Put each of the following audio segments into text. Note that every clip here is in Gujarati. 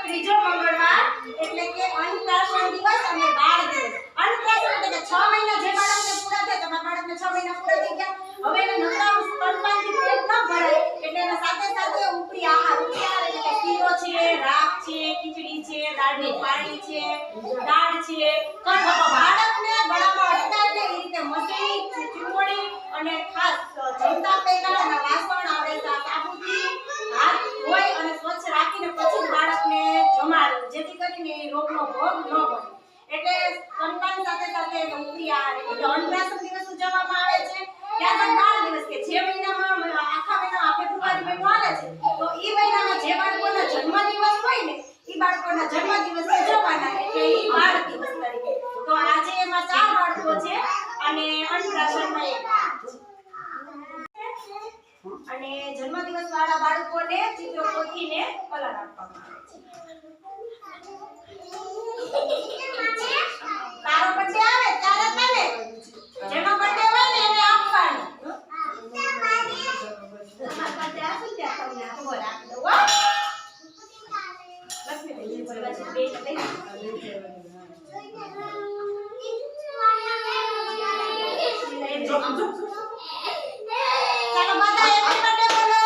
ત્રીજો મંગળવાર એટલે કે અન્નપ્રાશન દિવસ અને બાળ દિવસ. અન્નપ્રાશન એટલે કે 6 મહિના જે બાળકને પૂરા થાય, તમારા બાળકને 6 મહિના પૂરા થઈ ગયા, હવે એને નકરા સ્તનપાનથી પેટ ન ભરાય એટલે એના સાથે સાથે ઉપરી આહાર એટલે કે શીરો છે, રાખ છે, ખીચડી છે, દાળનું પાણી છે, દાળ છે, બાળકને ગળામાં અટકાય એ રીતે મસળી, ચૂરમણી અને ખાસ જમતા પહેલા એના વાસણ આવે સાબુથી હાથ ધોઈ અને સ્વચ્છ રાખીને પછી બાળકને જમાડવું, જેથી કરીને રોગનો ભોગ ન બને. એટલે સ્તનપાન સાથે સાથે ઉપરી આહાર એટલે અન્નપ્રાશન દિવસ ઉજવવામાં આવે છે. ત્યારબાદ બાળ દિવસ કે જે મહિનામાં આખા મહિના ફેબ્રુઆરી મહિનો આવે છે તો એ મહિનામાં જે બાળકોના જન્મદિવસ હોય ને એ બાળકોના જન્મદિવસ ઉજવવાના એટલે એ બાળ દિવસ તરીકે. તો આજે એમાં 4 બાળકો છે અને અન્નપ્રાશનમાં 1 બાળક છે. અને જન્મદિવસ વાળા બાળકોને ચિત્રો કોથીને કલર આપવામાં આવે છે. તારો બર્થડે આવે ત્યારે તને જેનો બર્થડે હોય ને એને આપવાનું. તમારો બર્થડે આવશે ત્યારે તમને ખબર આપી દઉં. લક્ષ્મીબેન બોલવા છે બે લઈ ચાલો બધા હેપી બર્થડે બોલો.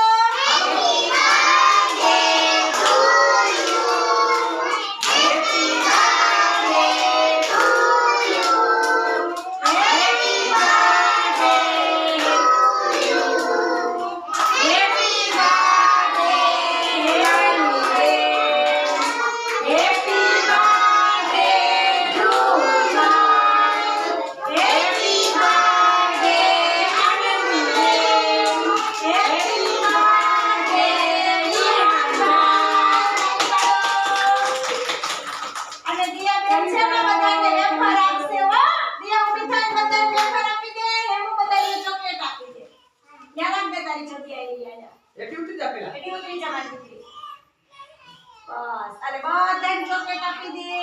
ચોકલેટ આપી દે.